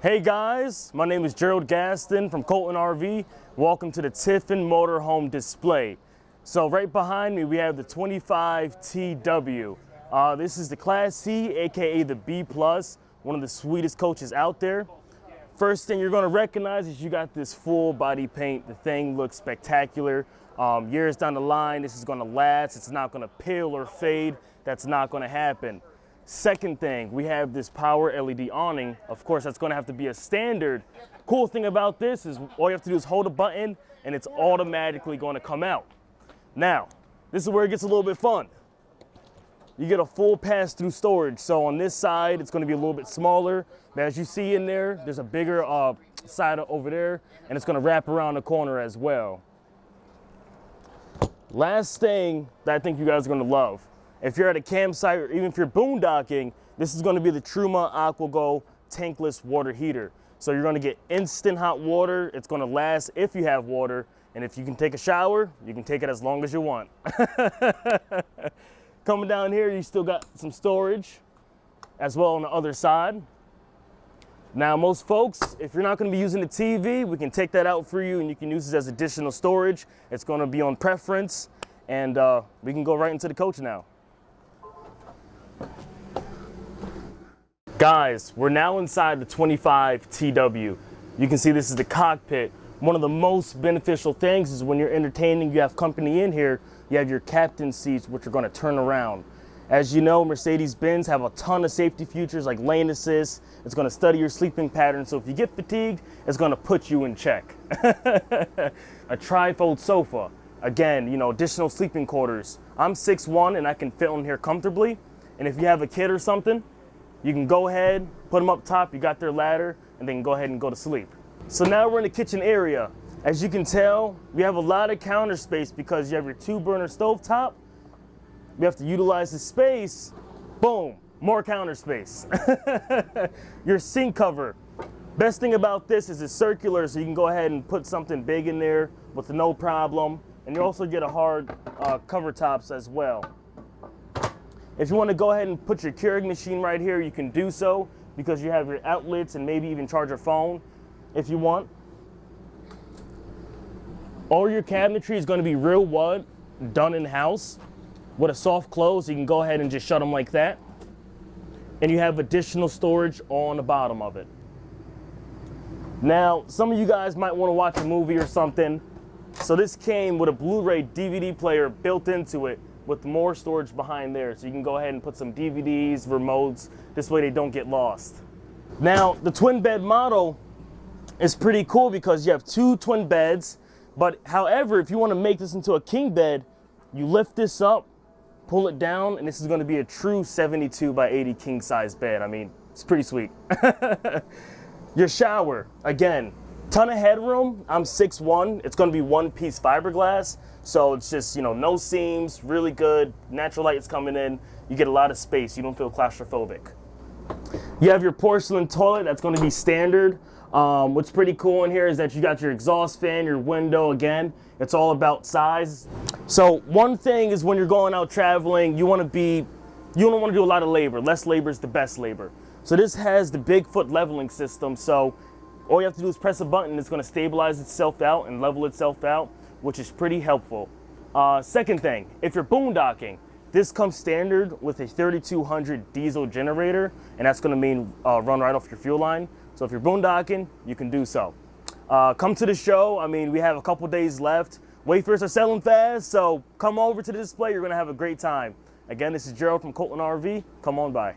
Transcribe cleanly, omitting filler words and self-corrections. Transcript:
Hey guys, my name is Gerald Gaston from Colton RV. Welcome to the Tiffin Motorhome display. So right behind me we have the 25 TW. This is the Class C, aka the B+, one of the sweetest coaches out there. First thing you're going to recognize is you got this full body paint. The thing looks spectacular. Years down the line, this is going to last. It's not going to peel or fade. That's not going to happen. Second thing, we have this power LED awning. Of course, that's going to have to be a standard. Cool thing about this is all you have to do is hold a button and it's automatically going to come out. Now, this is where it gets a little bit fun. You get a full pass-through storage. So on this side, it's going to be a little bit smaller. But as you see in there, there's a bigger side over there, and it's going to wrap around the corner as well. Last thing that I think you guys are going to love. If you're at a campsite or even if you're boondocking, this is going to be the Truman Aquago tankless water heater. So you're going to get instant hot water. It's going to last if you have water. And if you can take a shower, you can take it as long as you want. Coming down here, you still got some storage as well on the other side. Now, most folks, if you're not going to be using the TV, we can take that out for you and you can use it as additional storage. It's going to be on preference, and we can go right into the coach now. Guys, we're now inside the 25 TW. You can see this is the cockpit. One of the most beneficial things is when you're entertaining, you have company in here, you have your captain seats, which are going to turn around. As you know, Mercedes-Benz have a ton of safety features like lane assist. It's going to study your sleeping pattern, so if you get fatigued, it's going to put you in check. A tri-fold sofa. Again, you know, additional sleeping quarters. I'm 6'1" and I can fit on here comfortably. And if you have a kid or something, you can go ahead, put them up top, you got their ladder, and then go ahead and go to sleep. So now we're in the kitchen area. As you can tell, we have a lot of counter space because you have your 2-burner stovetop. We have to utilize the space. Boom, more counter space. Your sink cover. Best thing about this is it's circular, so you can go ahead and put something big in there with no problem. And you also get a hard cover tops as well. If you want to go ahead and put your Keurig machine right here, you can do so because you have your outlets and maybe even charge your phone if you want. All your cabinetry is going to be real wood, done in-house with a soft close. You can go ahead and just shut them like that. And you have additional storage on the bottom of it. Now, some of you guys might want to watch a movie or something. So this came with a Blu-ray DVD player built into it with more storage behind there. So you can go ahead and put some DVDs, remotes, this way they don't get lost. Now, the twin bed model is pretty cool because you have 2 twin beds, but however, if you want to make this into a king bed, you lift this up, pull it down, and this is going to be a true 72 by 80 king size bed. I mean, it's pretty sweet. Your shower, again, ton of headroom. I'm 6'1". It's going to be one-piece fiberglass, so it's just, you know, no seams, really good. Natural light is coming in. You get a lot of space. You don't feel claustrophobic. You have your porcelain toilet. That's going to be standard. What's pretty cool in here is that you got your exhaust fan, your window. Again, it's all about size. So one thing is when you're going out traveling, you don't want to do a lot of labor. Less labor is the best labor. So this has the Bigfoot leveling system. So all you have to do is press a button. It's going to stabilize itself out and level itself out, which is pretty helpful. Second thing, if you're boondocking, this comes standard with a 3200 diesel generator, and that's going to mean run right off your fuel line. So if you're boondocking, you can do so. Come to the show. I mean, we have a couple days left. Wafers are selling fast, so come over to the display. You're going to have a great time. Again, this is Gerald from Colton RV. Come on by.